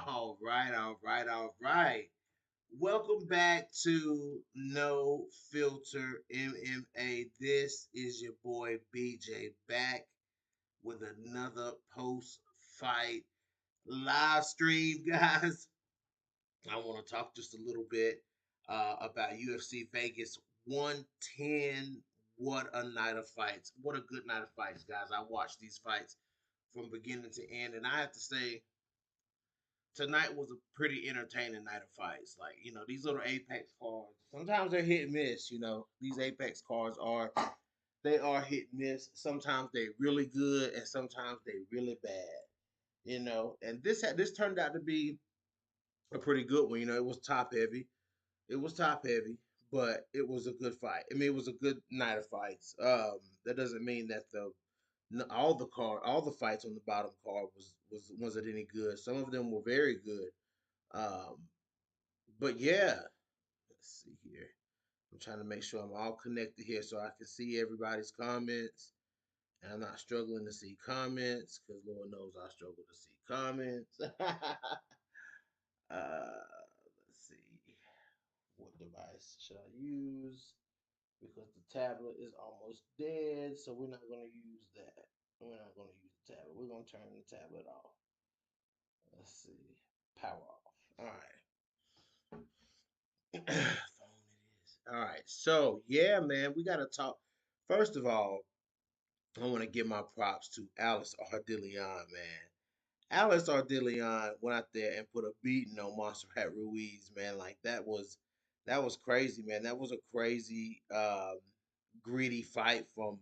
All right, all right, all right. Welcome back to No Filter MMA. This is your boy BJ back with another post fight live stream, guys. I want to talk just a little bit about UFC Vegas 110. What a night of fights. What a good night of fights, guys. I watched these fights from beginning to end, and I have to say, tonight was a pretty entertaining night of fights. Like, these little Apex cards, sometimes they're hit and miss. These Apex cards are hit and miss. Sometimes they're really good and sometimes they're really bad. And this turned out to be a pretty good one. It was top heavy. It was top heavy, but it was a good fight. I mean, it was a good night of fights. That doesn't mean that all the fights on the bottom card wasn't any good. Some of them were very good. Um, but yeah, let's see here. I'm trying to make sure I'm all connected here so I can see everybody's comments. And I'm not struggling to see comments because Lord knows I struggle to see comments. Let's see. What device should I use? because the tablet is almost dead, so we're not going to use that. We're not going to use the tablet. We're going to turn the tablet off. Let's see. Power off. All right. Phone it is. All right. So, yeah, man, we got to talk. First of all, I want to give my props to Alice Ardillion, man. Alice Ardillion went out there and put a beating on Montserrat Ruiz, man. Like that was crazy, man. That was a crazy, greedy fight from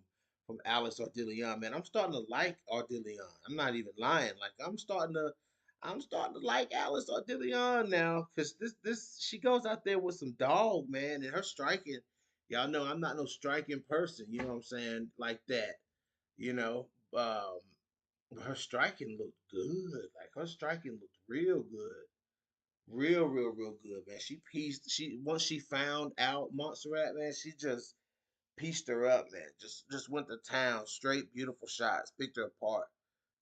Alice Ardillion, man. I'm starting to like Ardillion. I'm not even lying. Like I'm starting to like Alice Ardillion now because this she goes out there with some dog, man, and her striking. Y'all know I'm not no striking person. You know what I'm saying? Like that. You know. Her striking looked good. Like her striking looked real good. Real good, man. She pieced she once she found out Montserrat, man, she just pieced her up, man. Just went to town. Straight beautiful shots. Picked her apart.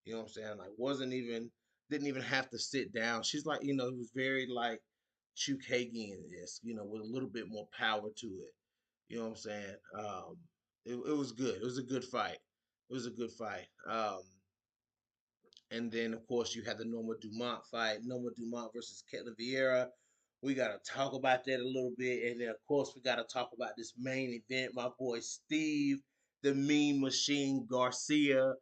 You know what I'm saying? Like wasn't even didn't even have to sit down. She's like, it was very like Chukagian this, with a little bit more power to it. You know what I'm saying? It was good. It was a good fight. It was a good fight. And then, of course, you had the Norma Dumont fight, Norma Dumont versus Ketlin Vieira. We got to talk about that a little bit. And then, of course, we got to talk about this main event. My boy Steve, the Mean Machine Garcia,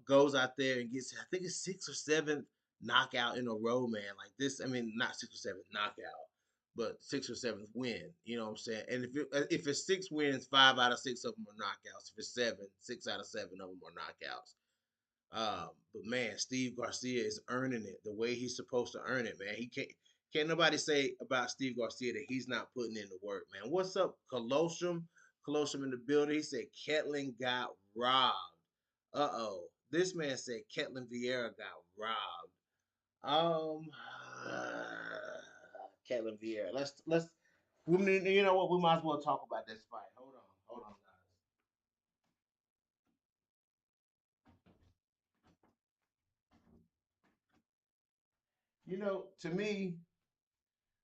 goes out there and gets, I think it's six or seven knockout in a row, man. Like this, I mean, not six or seven knockout, but six or seventh win. You know what I'm saying? And if it's six wins, five out of six of them are knockouts. If it's seven, six out of seven of them are knockouts. But man, Steve Garcia is earning it the way he's supposed to earn it, man. He can't nobody say about Steve Garcia that he's not putting in the work, man. What's up, Colosseum? Colosseum in the building. He said Ketlin got robbed. Uh-oh. This man said Ketlin Vieira got robbed. Um Ketlin Vieira. Let's you know what? We might as well talk about this fight. Hold on, guys.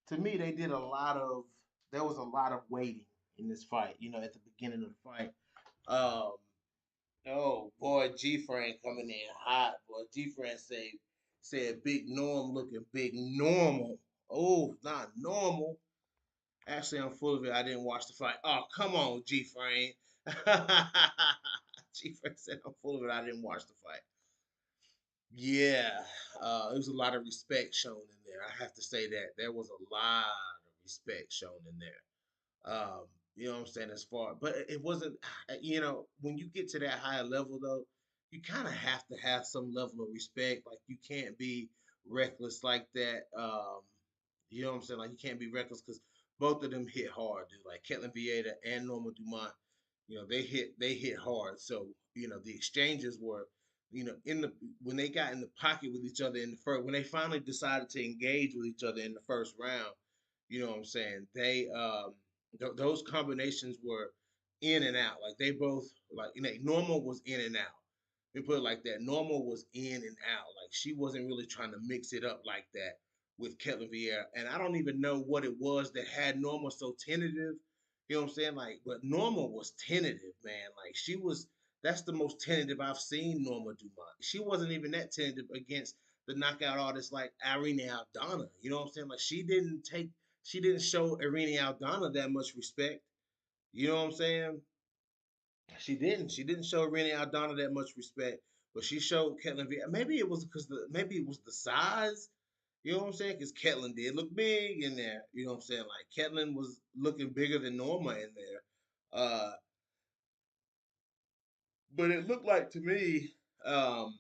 To me, they did a lot of. There was a lot of waiting in this fight. At the beginning of the fight. Um, oh boy, G Frame coming in hot. Boy, G Frame said Big Norm looking big normal. Oh, not normal. Actually, I'm full of it. I didn't watch the fight. Oh, come on, G Frame. G Frame said I'm full of it. I didn't watch the fight. Yeah, there was a lot of respect shown in there. I have to say that there was a lot of respect shown in there. You know what I'm saying? As far, but it wasn't. When you get to that higher level, though, you kind of have to have some level of respect. Like you can't be reckless like that. You know what I'm saying? Like you can't be reckless because both of them hit hard, dude. Like Ketlin Vieira and Norma Dumont, they hit hard. So the exchanges were, in the when they got in the pocket with each other in the first, when they finally decided to engage with each other in the first round, you know what I'm saying? Those combinations were in and out. Like they both like Normal was in and out. We put it like that. Normal was in and out. Like she wasn't really trying to mix it up like that with Ketlin Vieira. And I don't even know what it was that had Normal so tentative. You know what I'm saying? Like, but Normal was tentative, man. Like she was. That's the most tentative I've seen Norma Dumont. She wasn't even that tentative against the knockout artists like Irene Aldana. You know what I'm saying? Like she didn't show Irene Aldana that much respect. You know what I'm saying? She didn't show Irene Aldana that much respect, but she showed Ketlin. Maybe it was the size. You know what I'm saying? Because Ketlin did look big in there. You know what I'm saying? Like Ketlin was looking bigger than Norma in there. But it looked like to me um,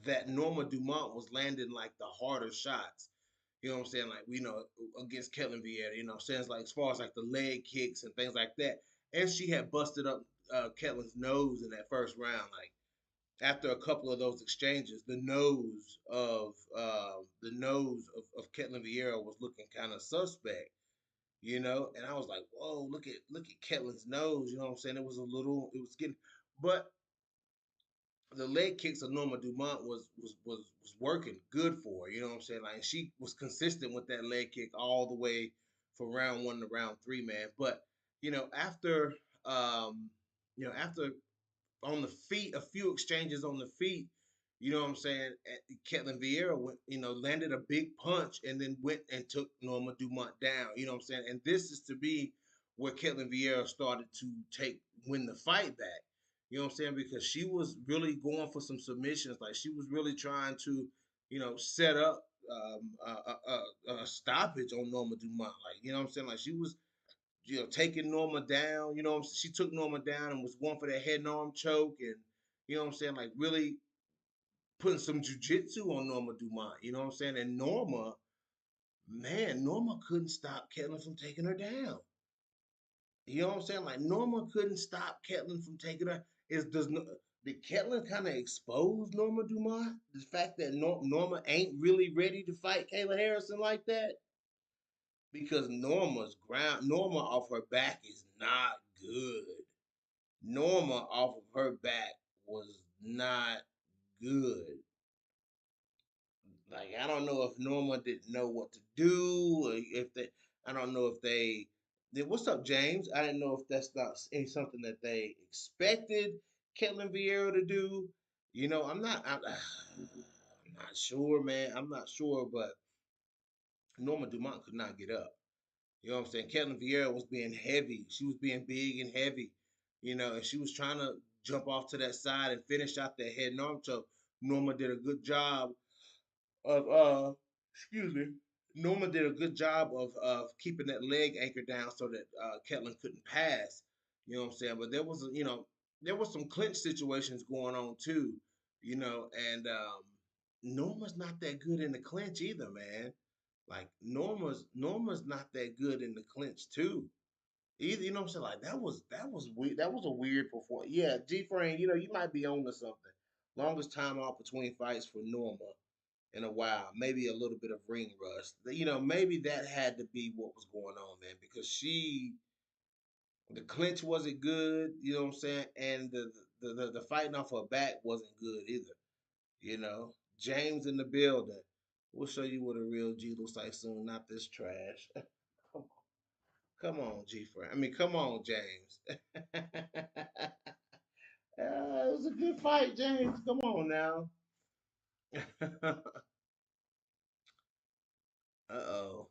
that Norma Dumont was landing like the harder shots. You know what I'm saying? Like, against Kellen Vieira, saying like as far as like the leg kicks and things like that. And she had busted up Kellen's nose in that first round. Like after a couple of those exchanges, the nose of Ketlin Vieira was looking kind of suspect, and I was like, whoa, look at Ketlin's nose, you know what I'm saying? It was getting, but the leg kicks of Norma Dumont was working good for her. You know what I'm saying? Like she was consistent with that leg kick all the way for round one to round three, man. But after after on the feet, a few exchanges on the feet. You know what I'm saying? Ketlin Vieira went, landed a big punch and then went and took Norma Dumont down. You know what I'm saying? And this is to be where Ketlin Vieira started to win the fight back. You know what I'm saying? Because she was really going for some submissions. Like she was really trying to, set up a stoppage on Norma Dumont. Like, you know what I'm saying? Like she was taking Norma down. She took Norma down and was going for that head and arm choke, and you know what I'm saying, like really putting some jujitsu on Norma Dumont. You know what I'm saying, and Norma, man, Norma couldn't stop Ketlin from taking her down. You know what I'm saying, like Norma couldn't stop Ketlin from taking her. Did Ketlin kind of expose Norma Dumont? The fact that Norma ain't really ready to fight Kayla Harrison like that? Because Norma off her back is not good. Norma off of her back was not good. Like I don't know if Norma didn't know what to do, or if they. I don't know if they. What's up, James? I didn't know if that's not something that they expected Ketlin Vieira to do. I'm not sure, man. I'm not sure, but Norma Dumont could not get up. You know what I'm saying? Ketlin Vieira was being heavy. She was being big and heavy, and she was trying to jump off to that side and finish out that head and arm choke. Norma did a good job of excuse me. Norma did a good job of keeping that leg anchored down so that Ketlin couldn't pass. You know what I'm saying? But there was some clinch situations going on too, and Norma's not that good in the clinch either, man. Like Norma's not that good in the clinch too. Either, you know what I'm saying? Like that was weird. That was a weird performance. Yeah, G Frame, you might be on to something. Longest time off between fights for Norma in a while. Maybe a little bit of ring rust. Maybe that had to be what was going on, man, because the clinch wasn't good, you know what I'm saying? And the fighting off her back wasn't good either. You know, James in the building. We'll show you what a real G looks like soon, not this trash. Come on, G friend. I mean, come on, James. It was a good fight, James. Come on now. Uh-oh.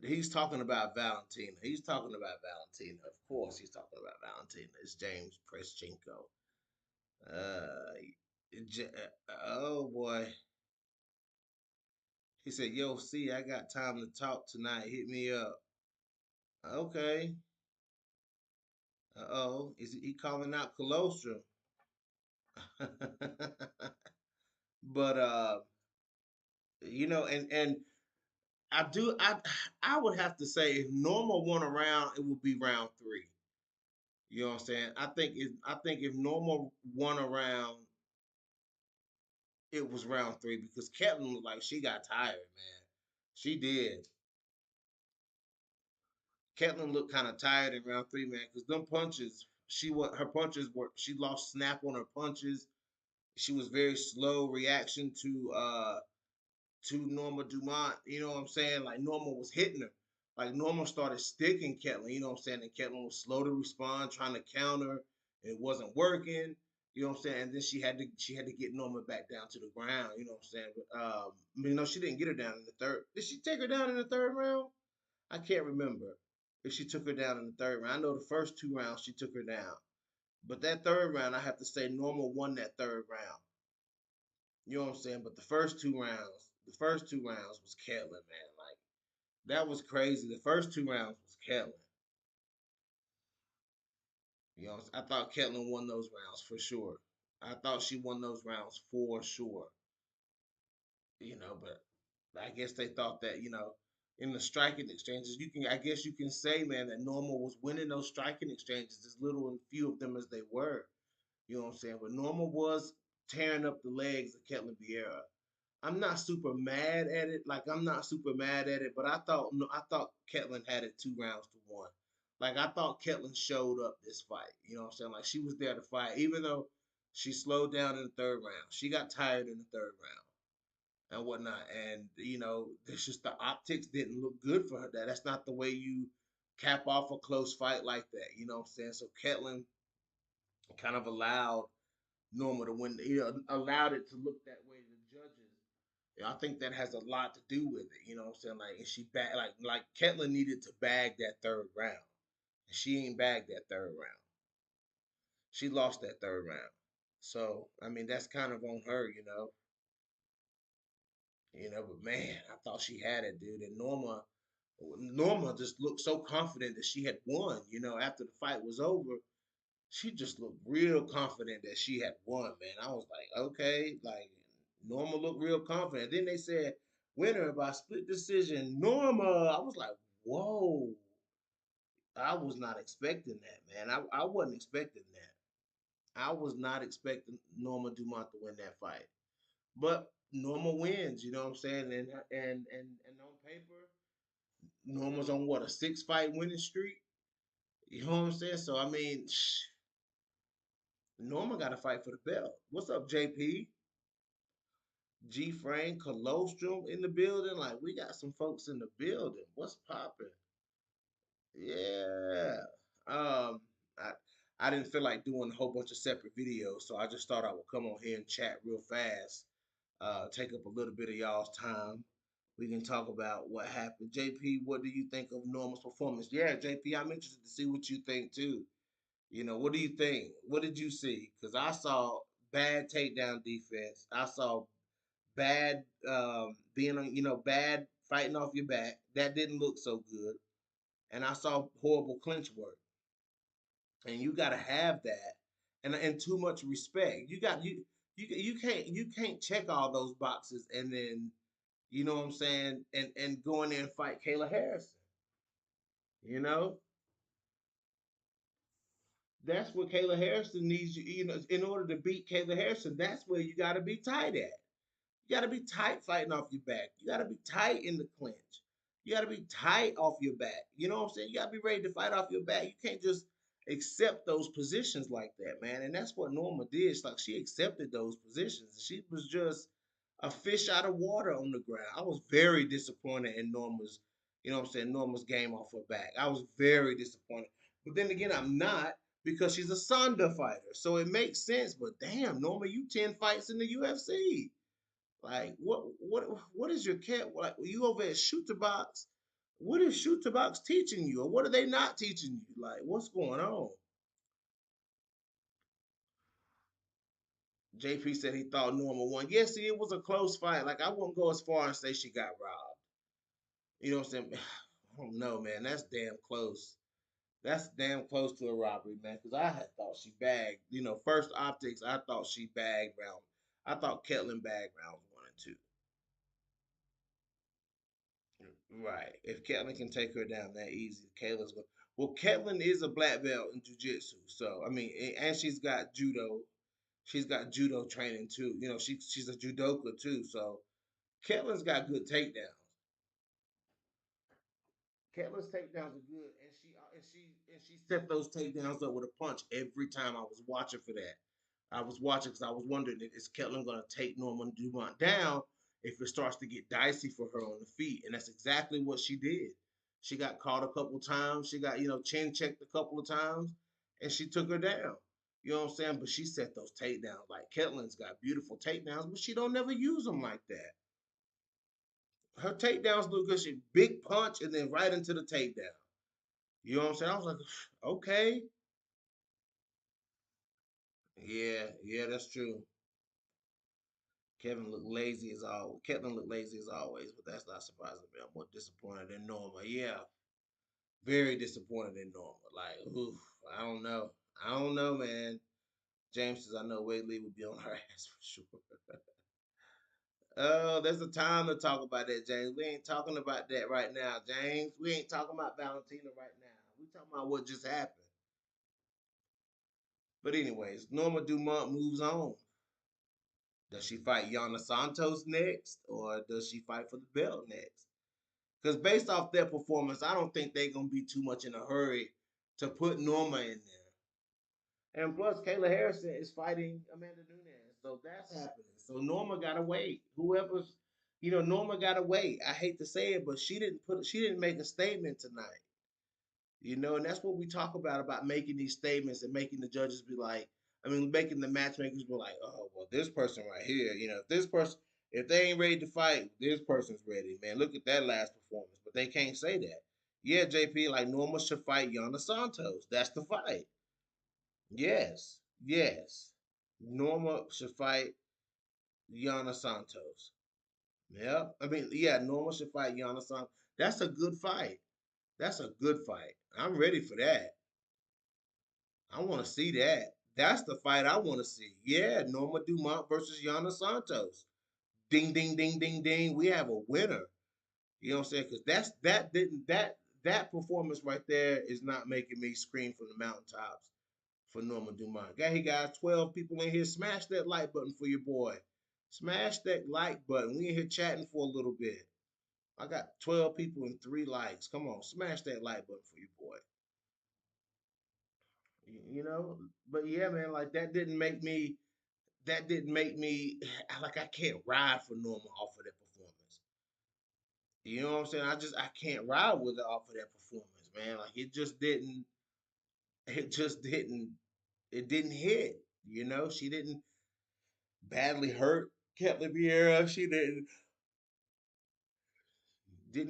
He's talking about Valentina. He's talking about Valentina. Of course, he's talking about Valentina. It's James Preschenko. Oh boy. He said, "Yo, see, I got time to talk tonight. Hit me up." Okay. Uh-oh. Is he calling out colostrum? But and I would have to say if Norma won a round, it would be round three. You know what I'm saying? I think if Norma won a round, it was round three because Ketlin looked like she got tired, man. She did. Ketlin looked kind of tired in round three, man, because them punches, her punches were she lost snap on her punches. She was very slow reaction to Norma Dumont. You know what I'm saying? Like Norma was hitting her. Like Norma started sticking Ketlin. You know what I'm saying? And Ketlin was slow to respond, trying to counter. And it wasn't working. You know what I'm saying? And then she had to get Norma back down to the ground. You know what I'm saying? But she didn't get her down in the third. Did she take her down in the third round? I can't remember if she took her down in the third round. I know the first two rounds she took her down. But that third round, I have to say Norma won that third round. You know what I'm saying? But the first two rounds was Ketlin, man. Like that was crazy. The first two rounds was Ketlin. I thought Ketlin won those rounds for sure. I thought she won those rounds for sure. But I guess they thought that in the striking exchanges, I guess you can say, man, that Norma was winning those striking exchanges, as little and few of them as they were. You know what I'm saying? But Norma was tearing up the legs of Ketlin Vieira. I'm not super mad at it. Like I'm not super mad at it, but I thought Ketlin had it 2 rounds to one. Like I thought Ketlin showed up this fight. You know what I'm saying? Like she was there to fight, even though she slowed down in the third round. She got tired in the third round. and whatnot. And it's just the optics didn't look good for her. That's not the way you cap off a close fight like that. You know what I'm saying? So Ketlin kind of allowed Norma to win. Allowed it to look that way to the judges. I think that has a lot to do with it. You know what I'm saying? Like, and she bag like Ketlin needed to bag that third round, and she ain't bagged that third round. She lost that third round. So I mean, that's kind of on her. But man, I thought she had it, dude. And Norma just looked so confident that she had won. After the fight was over, she just looked real confident that she had won, man. I was like, okay, like Norma looked real confident. Then they said winner by split decision, Norma. I was like, whoa. I was not expecting that, man. I wasn't expecting that. I was not expecting Norma Dumont to win that fight. But Norma wins, you know what I'm saying? And on paper, Norma's on what, a 6 fight winning streak? You know what I'm saying? So I mean, Norma got to fight for the belt. What's up, JP? G Frame, Colostrum in the building. Like, we got some folks in the building. What's popping? Yeah. Um, I I didn't feel like doing a whole bunch of separate videos, so I just thought I would come on here and chat real fast. Take up a little bit of y'all's time. We can talk about what happened. JP, what do you think of Norma's performance? Yeah, JP, I'm interested to see what you think too. What do you think? What did you see? Because I saw bad takedown defense. I saw bad being on, bad fighting off your back. That didn't look so good. And I saw horrible clinch work. And you got to have that, and too much respect. You can't check all those boxes and then what I'm saying, and go in there and fight Kayla Harrison. You know that's what Kayla Harrison needs. In order to beat Kayla Harrison, that's where you got to be tight at. You got to be tight fighting off your back. You got to be tight in the clinch. You got to be tight off your back. You know what I'm saying? You got to be ready to fight off your back. You can't just accept those positions like that, man. And that's what Norma did. It's like she accepted those positions. She was just a fish out of water on the ground. I was very disappointed in Norma's game off her back. I was very disappointed. But then again, I'm not, because she's a Sonda fighter. So it makes sense. But damn, Norma, you 10 fights in the UFC. Like, what is your cat like? You over at Shoot the Box? What is Shoot the Box teaching you, or what are they not teaching you? Like, what's going on? JP said he thought Norma won. Yes, see, it was a close fight. Like, I wouldn't go as far and say she got robbed. You know what I'm saying? I don't know, man. That's damn close. That's damn close to a robbery, man. Because I had thought she bagged. First optics, I thought she bagged round. I thought Ketlin bagged rounds 1 and 2. Right. If Ketlin can take her down that easy, Kayla's going. Well, Ketlin is a black belt in jujitsu, so I mean, and she's got judo. She's got judo training too. She's a judoka too. So Ketlin's got good takedowns. Ketlin's takedowns are good, and she set those takedowns up with a punch every time. I was watching for that. I was watching because I was wondering, is Ketlin going to take Norman Dumont down if it starts to get dicey for her on the feet? And that's exactly what she did. She got caught a couple times. She got chin checked a couple of times, and she took her down. You know what I'm saying? But she set those takedowns. Like, Ketlin's got beautiful takedowns, but she don't never use them like that. Her takedowns look good. She big punch and then right into the takedown. You know what I'm saying? I was like, okay, yeah, yeah, that's true. Kevin looked lazy as always, but that's not surprising me. I'm more disappointed in Norma. Yeah, very disappointed in Norma. Like, oof, I don't know. I don't know, man. James says I know Wade Lee would be on her ass for sure. Oh, there's a time to talk about that, James. We ain't talking about that right now, James. We ain't talking about Valentina right now. We talking about what just happened. But anyways, Norma Dumont moves on. Does she fight Yana Santos next, or does she fight for the belt next? Because based off their performance, I don't think they're gonna be too much in a hurry to put Norma in there. And plus, Kayla Harrison is fighting Amanda Nunes, so that's happening. So Norma gotta wait. Whoever's Norma got away. I hate to say it, but she didn't make a statement tonight. And that's what we talk about making these statements and making the judges be like, I mean, making the matchmakers be like, oh, well, this person right here, if they ain't ready to fight, this person's ready, man. Look at that last performance. But they can't say that. Yeah, JP, like Norma should fight Yana Santos. That's the fight. Yes, yes. Norma should fight Yana Santos. Yeah, I mean, yeah, Norma should fight Yana Santos. That's a good fight. That's a good fight. I'm ready for that. I want to see that. That's the fight I want to see. Yeah, Norma Dumont versus Yana Santos. Ding, ding, ding, ding, ding. We have a winner. You know what I'm saying? Because that performance right there is not making me scream from the mountaintops for Norma Dumont. Hey guys, 12 people in here. Smash that like button for your boy. Smash that like button. We in here chatting for a little bit. I got 12 people and 3 likes. Come on, smash that like button for your boy. You know, but yeah, man, like that didn't make me like I can't ride for Norma off of that performance. You know what I'm saying? I can't ride with her off of that performance, man. Like it didn't hit. She didn't badly hurt Ketley Vieira. She didn't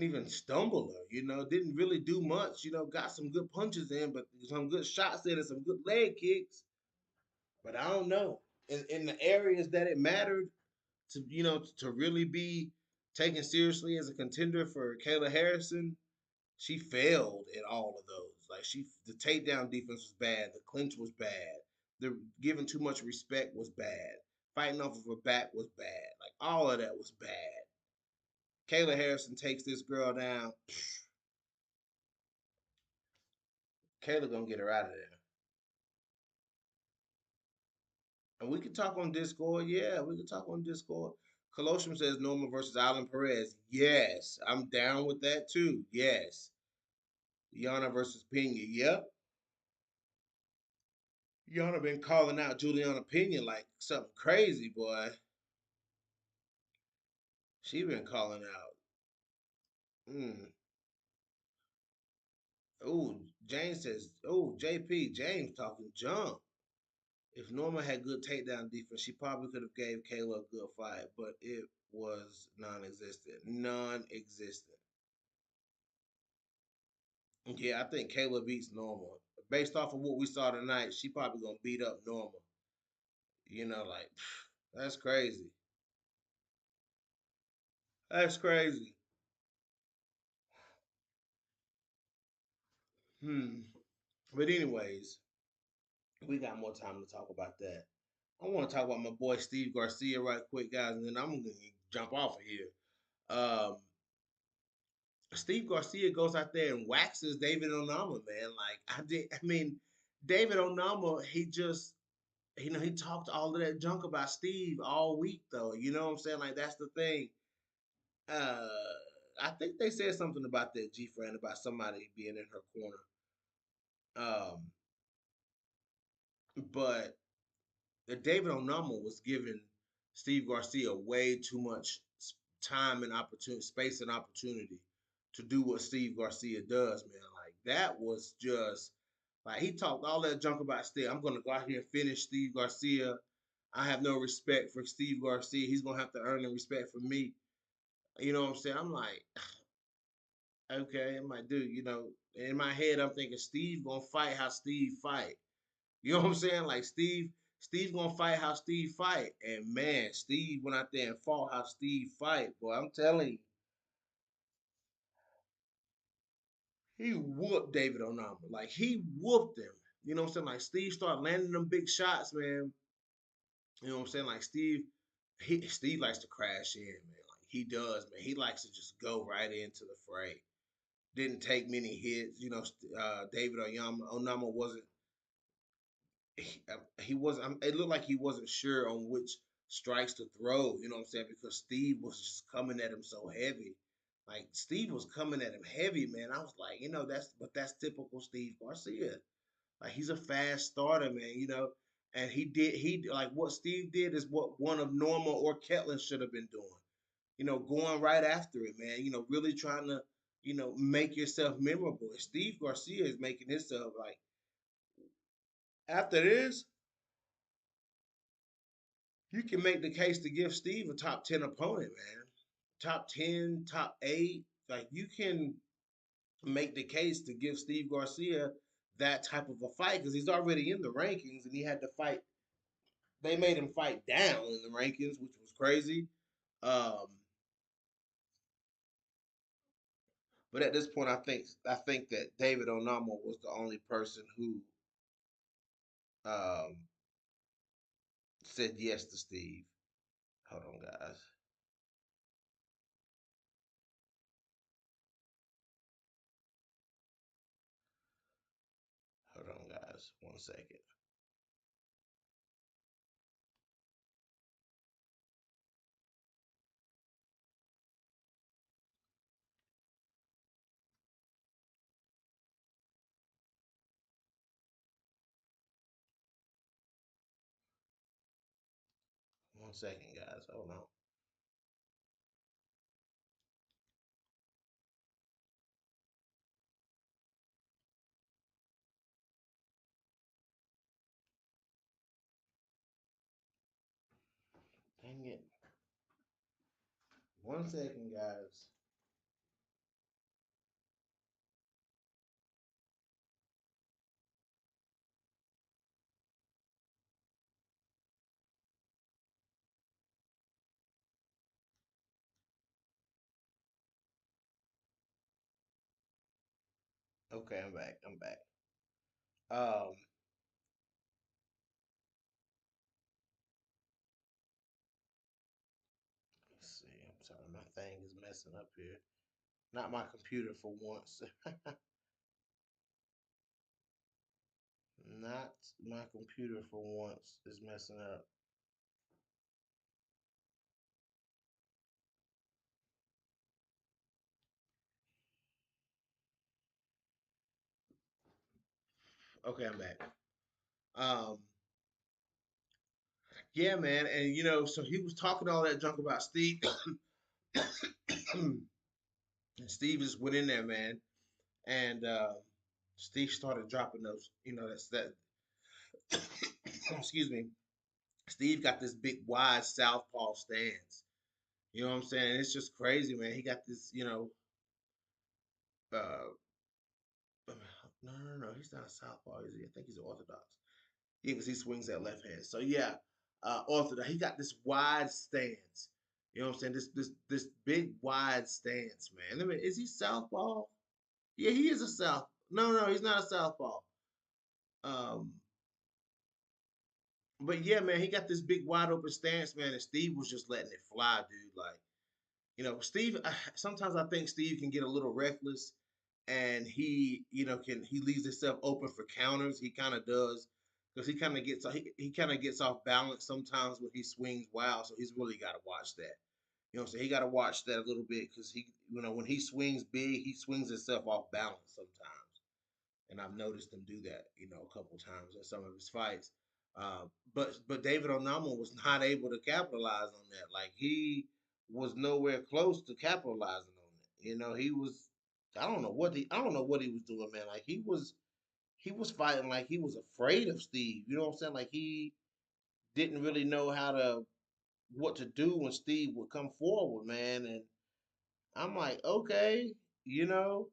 even stumble her. Didn't really do much. Got some good punches in, but some good shots in and some good leg kicks. But I don't know. In the areas that it mattered, to really be taken seriously as a contender for Kayla Harrison, she failed at all of those. Like the takedown defense was bad, the clinch was bad, the giving too much respect was bad, fighting off of her back was bad. Like all of that was bad. Kayla Harrison takes this girl down. Kayla gonna get her out of there. And we can talk on Discord. Yeah, we can talk on Discord. Colosseum says Norma versus Alan Perez. Yes, I'm down with that too. Yes. Yana versus Pena. Yep. Yana been calling out Juliana Pena like something crazy, boy. She been calling out. Mm. Oh, James says, oh, JP, James talking junk. If Norma had good takedown defense, she probably could have gave Kayla a good fight, but it was non-existent. Non-existent. Yeah, I think Kayla beats Norma. Based off of what we saw tonight, she probably gonna beat up Norma. Like that's crazy. That's crazy. Hmm. But anyways, we got more time to talk about that. I want to talk about my boy Steve Garcia right quick, guys, and then I'm gonna jump off of here. Um, Steve Garcia goes out there and waxes David Onama, man. Like I did. I mean, David Onama, he just he talked all of that junk about Steve all week, though. You know what I'm saying? Like that's the thing. Uh, I think they said something about that G friend about somebody being in her corner. Um, but David Onama was giving Steve Garcia way too much time and opportunity, space and opportunity to do what Steve Garcia does, man. Like that was just like he talked all that junk about Steve. I'm gonna go out here and finish Steve Garcia. I have no respect for Steve Garcia. He's gonna have to earn the respect from me. You know what I'm saying? I'm like, okay, I'm like, dude, in my head, I'm thinking Steve gonna fight how Steve fight. You know what I'm saying? Like Steve gonna fight how Steve fight. And man, Steve went out there and fought how Steve fight. Boy, I'm telling you, he whooped David Onama. Like he whooped him. You know what I'm saying? Like Steve started landing them big shots, man. You know what I'm saying? Like Steve likes to crash in, man. Like he does, man. He likes to just go right into the fray. Didn't take many hits. David Onama wasn't he wasn't. It looked like he wasn't sure on which strikes to throw. You know what I'm saying? Because Steve was just coming at him so heavy. Like Steve was coming at him heavy, man. I was like, that's typical Steve Garcia. Like he's a fast starter, man. And he like what Steve did is what one of Norma or Ketlin should have been doing. going right after it, man. Really trying to, make yourself memorable. And Steve Garcia is making himself like after this, you can make the case to give Steve a top 10 opponent, man. Top 10, top 8. Like you can make the case to give Steve Garcia that type of a fight because he's already in the rankings and he had to fight. They made him fight down in the rankings, which was crazy. Um, but at this point, I think that David Onamo was the only person who um, said yes to Steve. Hold on, guys. Hold on, guys. 1 second. One second, guys. Hold on. Dang it. 1 second, guys. Okay, I'm back. I'm back. Um, let's see. I'm sorry, my thing is messing up here. Not my computer for once. Not my computer for once is messing up. Okay, I'm back. Um, yeah, man, and so he was talking all that junk about Steve, and Steve just went in there, man, and Steve started dropping those. That's that. Excuse me. Steve got this big wide southpaw stance. You know what I'm saying? It's just crazy, man. He got this, uh, no. He's not a southpaw, is he? I think he's an orthodox. Yeah, because he swings that left hand. So yeah, orthodox. He got this wide stance. You know what I'm saying? This big wide stance, man. I mean, is he southpaw? Yeah, he is a south. No, he's not a southpaw. Um, but yeah, man, he got this big wide open stance, man, and Steve was just letting it fly, dude. Like, Steve. Sometimes I think Steve can get a little reckless, and he leaves himself open for counters. He kind of does because he kind of gets off balance sometimes when he swings wild. So he's really got to watch that. You know, so he got to watch that a little bit because when he swings big, he swings himself off balance sometimes, and I've noticed him do that, a couple times in some of his fights. But David Onamo was not able to capitalize on that. Like he was nowhere close to capitalizing on it. He was. I don't know what he was doing, man. Like he was fighting like he was afraid of Steve. You know what I'm saying? Like he didn't really know what to do when Steve would come forward, man. And I'm like, okay, you know,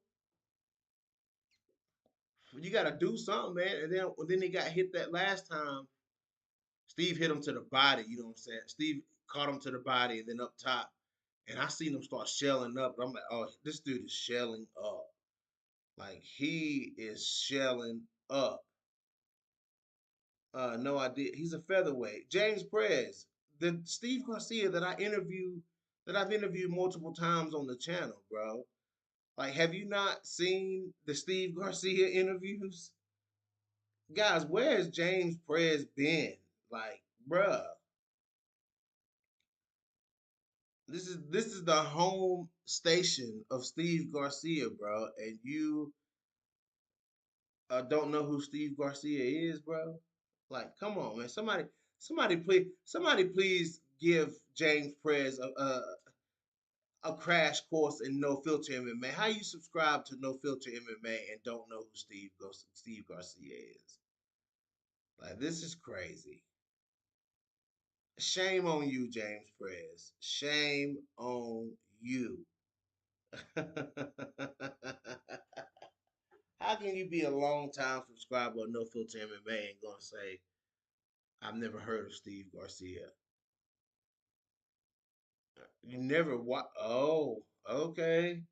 you got to do something, man. And then he got hit that last time. Steve hit him to the body. You know what I'm saying? Steve caught him to the body and then up top. And I seen him start shelling up. I'm like, oh, this dude is shelling up. Like he is shelling up. No idea. He's a featherweight. James Prez, the Steve Garcia that I've interviewed multiple times on the channel, bro. Like, have you not seen the Steve Garcia interviews? Guys, where has James Prez been? Like, bruh, this is the home station of Steve Garcia, bro, and you don't know who Steve Garcia is, bro. Like, come on, man. Somebody please give James Prez a crash course in no filter MMA. How you subscribe to no filter MMA and don't know who Steve Garcia is? Like this is crazy. Shame on you, James Perez. Shame on you. How can you be a long time subscriber of No Filter MMA and gonna say I've never heard of Steve Garcia? You never watch? Oh, okay.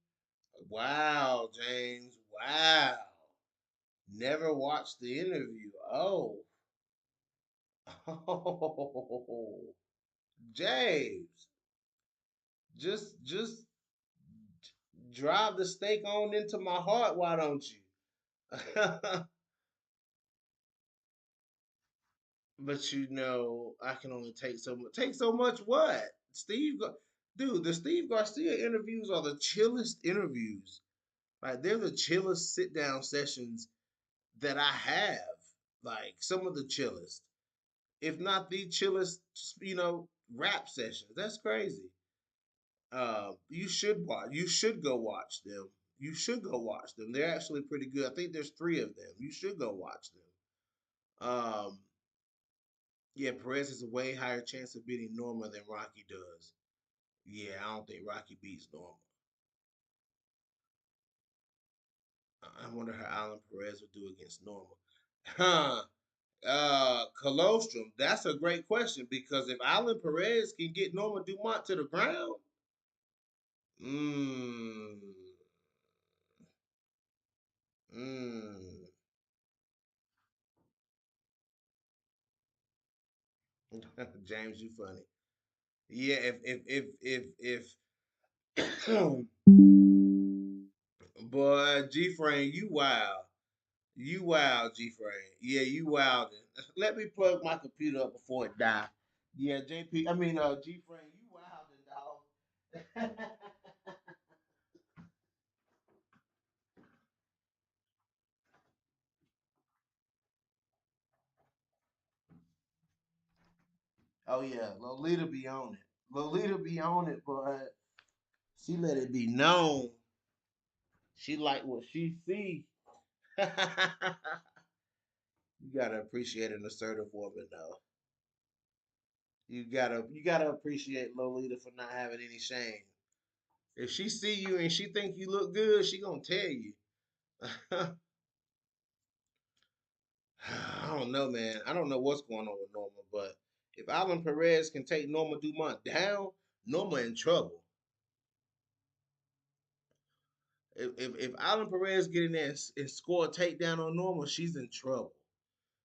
Wow, James. Wow. Never watched the interview. Oh, oh, James. Just drive the stake on into my heart. Why don't you? But you know, I can only take so much. Take so much what? Dude, the Steve Garcia interviews are the chillest interviews. Like they're the chillest sit down sessions that I have. Like some of the chillest, if not the chillest, rap sessions. That's crazy. You should watch. You should go watch them. You should go watch them. They're actually pretty good. I think there's three of them. You should go watch them. Yeah, Perez has a way higher chance of beating Norma than Rocky does. Yeah, I don't think Rocky beats Norma. I wonder how Alan Perez would do against Norma. Huh. Colostrum, that's a great question because if Alan Perez can get Norma Dumont to the ground, mmm, mmm. James, you funny. Yeah, if boy, G Frame, you wild. You wild, G Frame. Yeah, you wild. Let me plug my computer up before it die. Yeah, G Frame, you wildin', dog. Oh yeah, Lolita be on it. Lolita be on it, but she let it be known. She like what she see. You gotta appreciate an assertive woman though. You gotta appreciate Lolita for not having any shame. If she see you and she think you look good, she gonna tell you. I don't know, man. I don't know what's going on with Norma, but if Alan Perez can take Norma Dumont down, Norma in trouble. If Alan Perez get in there and score a takedown on Norma, she's in trouble.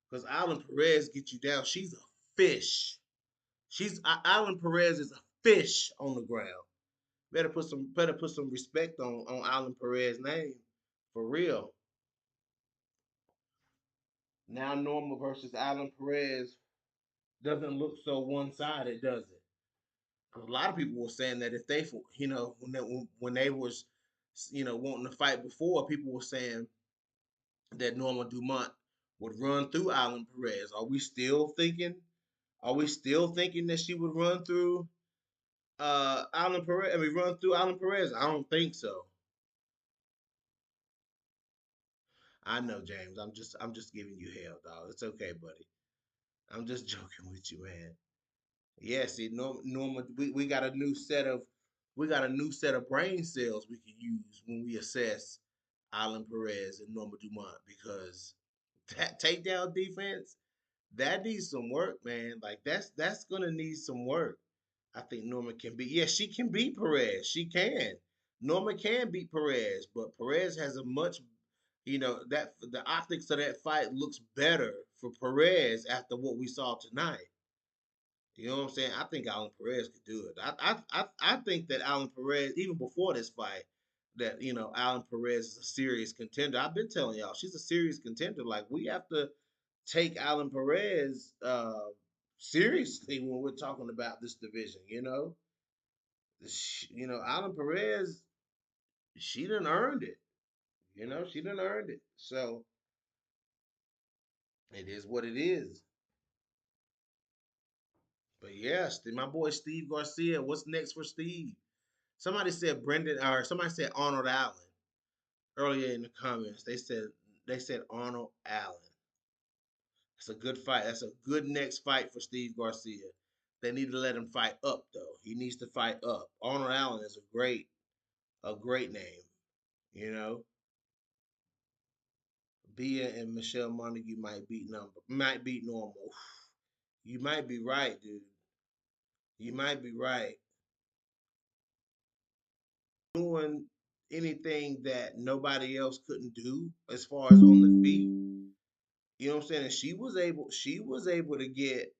Because Alan Perez get you down, she's a fish. Alan Perez is a fish on the ground. Better put some respect on Alan Perez's name, for real. Now Norma versus Alan Perez doesn't look so one sided, does it? Because a lot of people were saying that if they, when they was, wanting to fight before, people were saying that Norma Dumont would run through Alan Perez. Are we still thinking? Are we still thinking that she would run through Alan Perez? I mean, run through Alan Perez? I don't think so. I know, James. I'm just giving you hell, dog. It's okay, buddy. I'm just joking with you, man. Yeah, see, Norma, we got a new set of brain cells we can use when we assess Alan Perez and Norma Dumont because that takedown defense that needs some work, man. Like that's gonna need some work. I think Norma can beat. Yeah, she can beat Perez. She can. Norma can beat Perez, but Perez has a much, that the optics of that fight looks better for Perez after what we saw tonight. You know what I'm saying? I think Alan Perez could do it. I think that Alan Perez, even before this fight, that Alan Perez is a serious contender. I've been telling y'all she's a serious contender. Like we have to take Alan Perez seriously when we're talking about this division. Alan Perez, she done earned it. She done earned it. So it is what it is. But yes, my boy Steve Garcia. What's next for Steve? Somebody said Brendan, or somebody said Arnold Allen earlier in the comments. They said Arnold Allen. It's a good fight. That's a good next fight for Steve Garcia. They need to let him fight up though. He needs to fight up. Arnold Allen is a great name. You know, Bia and Michelle Montague might beat normal. You might be right, dude. You might be right. Doing anything that nobody else couldn't do as far as on the feet. You know what I'm saying? And she was able to get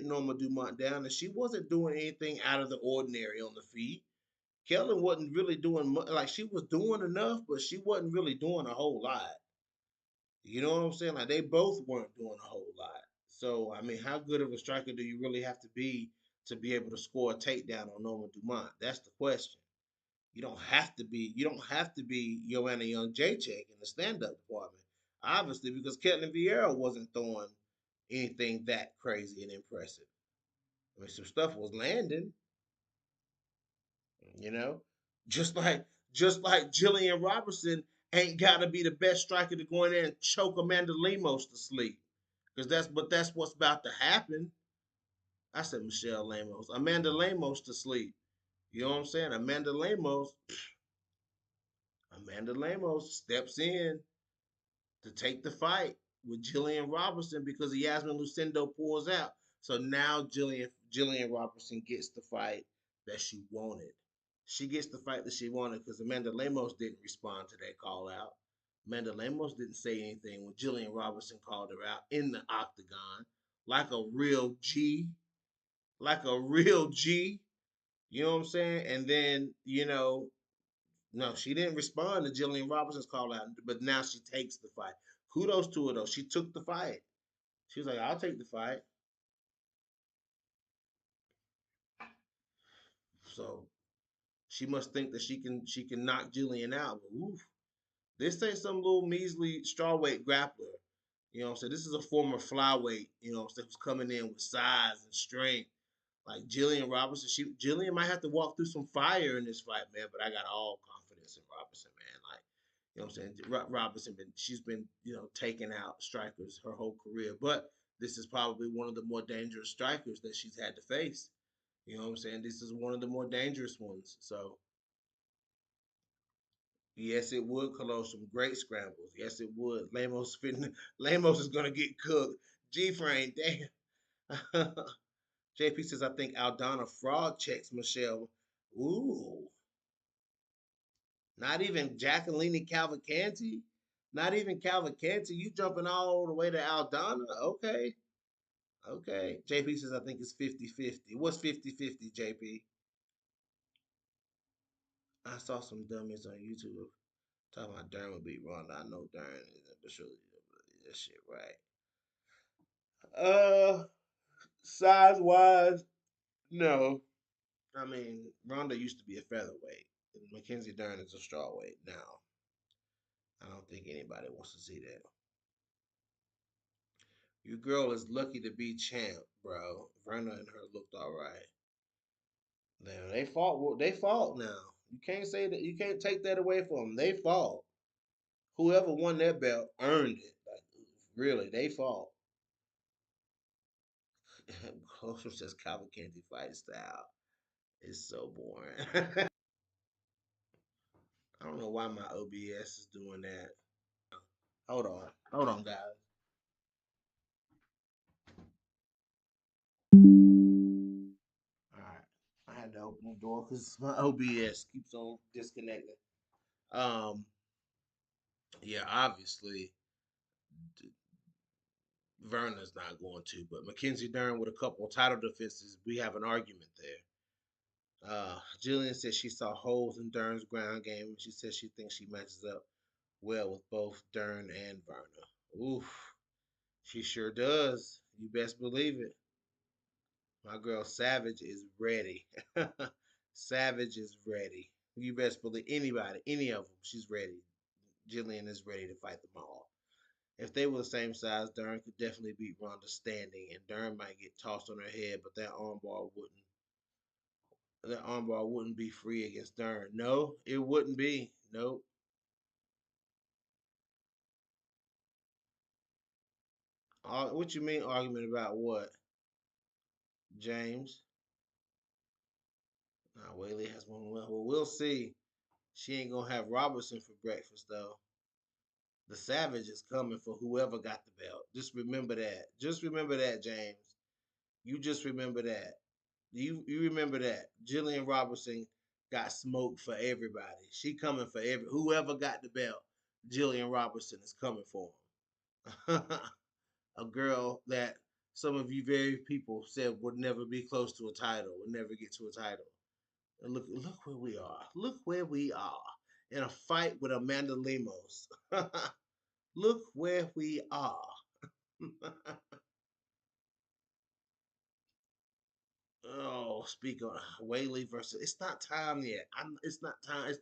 Norma Dumont down, and she wasn't doing anything out of the ordinary on the feet. Kellen wasn't really doing much. Like she was doing enough, but she wasn't really doing a whole lot. You know what I'm saying? Like they both weren't doing a whole lot. So I mean, how good of a striker do you really have to be able to score a takedown on Norma Dumont? That's the question. You don't have to be Joanna Young Jacek in the stand up department. Obviously, because Ketlin Vieira wasn't throwing anything that crazy and impressive. I mean, some stuff was landing, you know? Just like just like Jillian Robertson ain't gotta be the best striker to go in there and choke Amanda Lemos to sleep. That's what's about to happen. I said Michelle Lemos. Amanda Lemos to sleep. You know what I'm saying? Amanda Lemos steps in to take the fight with Jillian Robertson because Yasmin Lucindo pulls out. So now Jillian Robertson gets the fight that she wanted. She gets the fight that she wanted because Amanda Lemos didn't respond to that call out. Amanda Lemos didn't say anything when Jillian Robertson called her out in the octagon, like a real G, like a real G. You know what I'm saying? And then, no, she didn't respond to Jillian Robertson's call out, but now she takes the fight. Kudos to her though. She took the fight. She was like, "I'll take the fight." So she must think that she can knock Jillian out. But oof, this ain't some little measly strawweight grappler. You know what I'm saying? This is a former flyweight, what I'm saying, who's coming in with size and strength. Like Jillian Robertson, Jillian might have to walk through some fire in this fight, man. But I got all confidence in Robertson, man. Like, what I'm saying? She's been, taking out strikers her whole career. But this is probably one of the more dangerous strikers that she's had to face. You know what I'm saying? This is one of the more dangerous ones. So yes, it would close some great scrambles. Yes, it would. Lamos is gonna get cooked. G frame, damn. JP says I think Aldana fraud checks Michelle. Ooh, not even Jacqueline Calvacanti. Not even Calvacanti. You jumping all the way to Aldana? Okay. Okay. JP says I think it's 50-50. What's 50-50, JP? I saw some dummies on YouTube talking about Dern would beat Ronda. I know Dern is surely that shit right. Uh, size wise, no. I mean, Ronda used to be a featherweight. And Mackenzie Dern is a strawweight now. I don't think anybody wants to see that. Your girl is lucky to be champ, bro. Verna and her looked all right. Now they fought. Well, they fought. Now you can't say that. You can't take that away from them. They fought. Whoever won that belt earned it. Like really, they fought. Closer says Cavalcanti fight style. It's so boring. I don't know why my OBS is doing that. Hold on, guys. All right, I had to open the door because my OBS keeps on disconnecting. Um, yeah, obviously Verna's not going to, but Mackenzie Dern with a couple of title defenses, we have an argument there. Jillian says she saw holes in Dern's ground game. She says she thinks she matches up well with both Dern and Verna. Oof, she sure does. You best believe it. My girl Savage is ready. Savage is ready. You best believe anybody, any of them, she's ready. Jillian is ready to fight them all. If they were the same size, Dern could definitely beat Ronda standing, and Dern might get tossed on her head, but that armbar wouldn't. that armbar wouldn't be free against Dern. No, it wouldn't be. Nope. What you mean argument about what, James? Nah, Whaley has one. Well, we'll see. She ain't gonna have Robertson for breakfast though. The Savage is coming for whoever got the belt. Just remember that. Just remember that, James. You just remember that. You remember that. Jillian Robertson got smoked for everybody. She coming for whoever got the belt. Jillian Robertson is coming for him. A girl that some of you very people said would never be close to a title, would never get to a title. And look where we are. Look where we are in a fight with Amanda Lemos. Look where we are. Oh, speak of Whaley versus. It's not time yet. It's not time.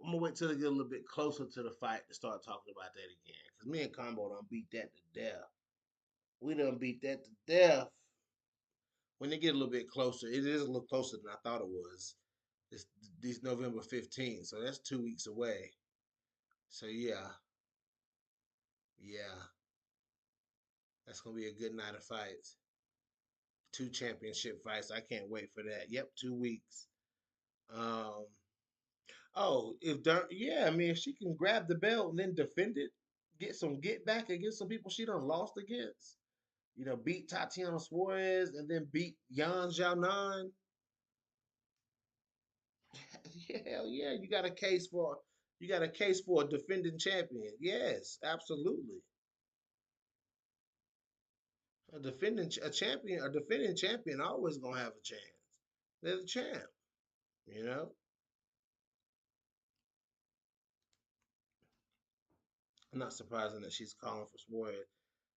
I'm gonna wait till they get a little bit closer to the fight to start talking about that again. Cause me and Combo done beat that to death. We done beat that to death. When they get a little bit closer, it is a little closer than I thought it was. It's this November 15th, so that's 2 weeks away. So yeah, yeah, that's gonna be a good night of fights. Two championship fights. I can't wait for that. Yep, 2 weeks. Um, oh, yeah, I mean, if she can grab the belt and then defend it, get some get back against some people she done lost against. Beat Tatiana Suarez and then beat Yan Xiaonan. Hell yeah, you got a case for a defending champion. Yes, absolutely. A defending champion always gonna have a chance. They're the champ, you know. I'm not surprising that she's calling for Suarez.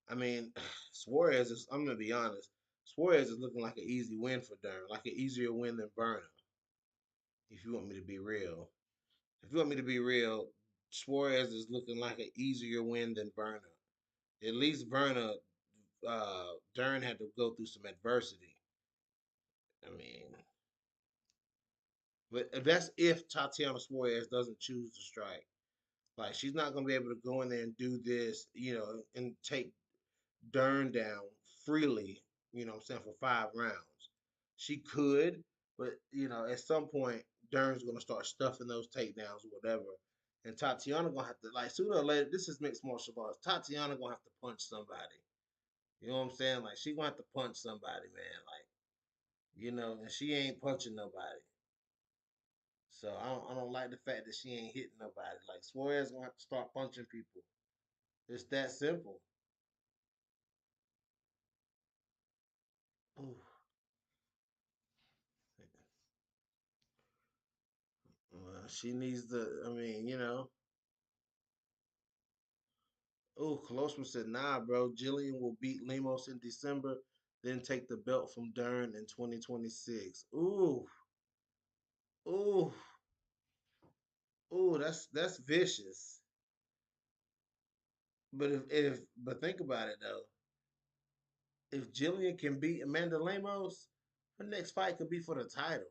I mean, Suarez is. I'm gonna be honest. Suarez is looking like an easy win for Dern, like an easier win than Burner. If you want me to be real, if you want me to be real, Suarez is looking like an easier win than Burner. At least Burner, Dern had to go through some adversity. I mean, but that's if Tatiana Suarez doesn't choose to strike. Like she's not gonna be able to go in there and do this, and take Dern down freely, what I'm saying, for 5 rounds. She could, but at some point Dern's gonna start stuffing those takedowns or whatever. And Tatiana gonna have to, like, sooner or later, this is mixed martial arts. Tatiana gonna have to punch somebody. You know what I'm saying? Like she gonna have to punch somebody, man. Like, and she ain't punching nobody. So I don't like the fact that she ain't hitting nobody. Like Suarez gonna have to start punching people. It's that simple. Ooh. Well, she needs to. I mean, Oh, Colossus said, "Nah, bro. Jillian will beat Lemos in December, then take the belt from Dern in 2026." Ooh, ooh, ooh. That's vicious. But think about it though. If Jillian can beat Amanda Lemos, her next fight could be for the title.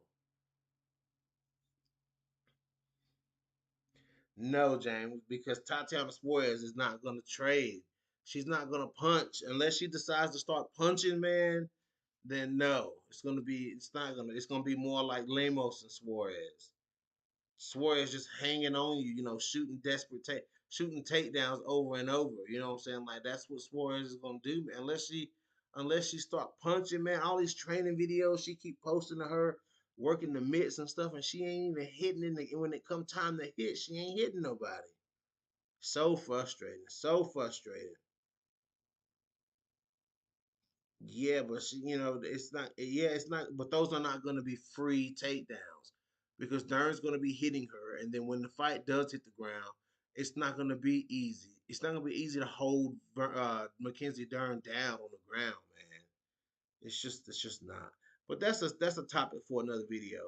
No, James, because Tatiana Suarez is not gonna trade. She's not gonna punch unless she decides to start punching, man. Then no, it's gonna be more like Lemos and Suarez. Suarez just hanging on you, shooting shooting takedowns over and over. You know what I'm saying? Like that's what Suarez is gonna do, man. Unless she start punching, man. All these training videos she keep posting of her working the mitts and stuff, and she ain't even hitting when it come time to hit, she ain't hitting nobody. So frustrating. So frustrating. Yeah, but it's not. Yeah, it's not. But those are not going to be free takedowns because Dern's going to be hitting her, and then when the fight does hit the ground, it's not going to be easy. It's not going to be easy to hold Mackenzie Dern down on the ground, man. It's just not. But that's a topic for another video.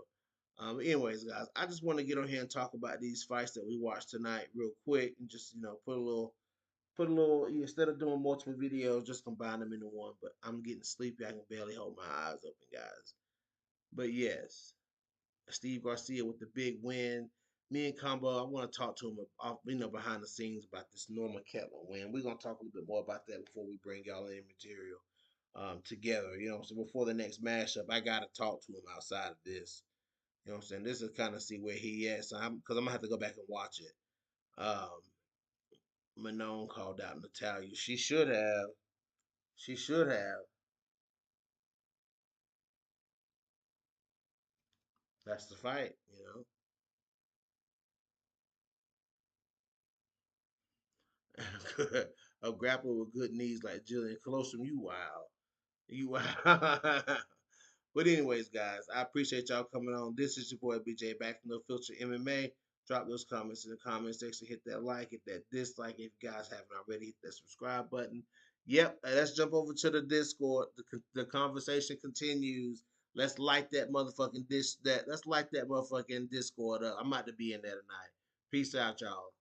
Anyways, guys, I just want to get on here and talk about these fights that we watched tonight real quick, and just put a little instead of doing multiple videos, just combine them into one. But I'm getting sleepy. I can barely hold my eyes open, guys. But yes. Steve Garcia with the big win. Me and Combo, I want to talk to him, behind the scenes about this Norma Kettler win. We're gonna talk a little bit more about that before we bring y'all any material together. So before the next mashup, I gotta talk to him outside of this. You know what I'm saying? This is kind of see where he at. So because I'm gonna have to go back and watch it. Um, Manon called out Natalia. She should have. She should have. That's the fight. A grappler with good knees like Jillian Colostrum. You wild. You wild. But anyways, guys, I appreciate y'all coming on. This is your boy BJ back from No Filter MMA. Drop those comments in the comment section. Hit that like, hit that dislike. If you guys haven't already, hit that subscribe button. Yep, let's jump over to the Discord. The conversation continues. Let's light that motherfucking Let's light that motherfucking Discord up. I'm about to be in there tonight. Peace out, y'all.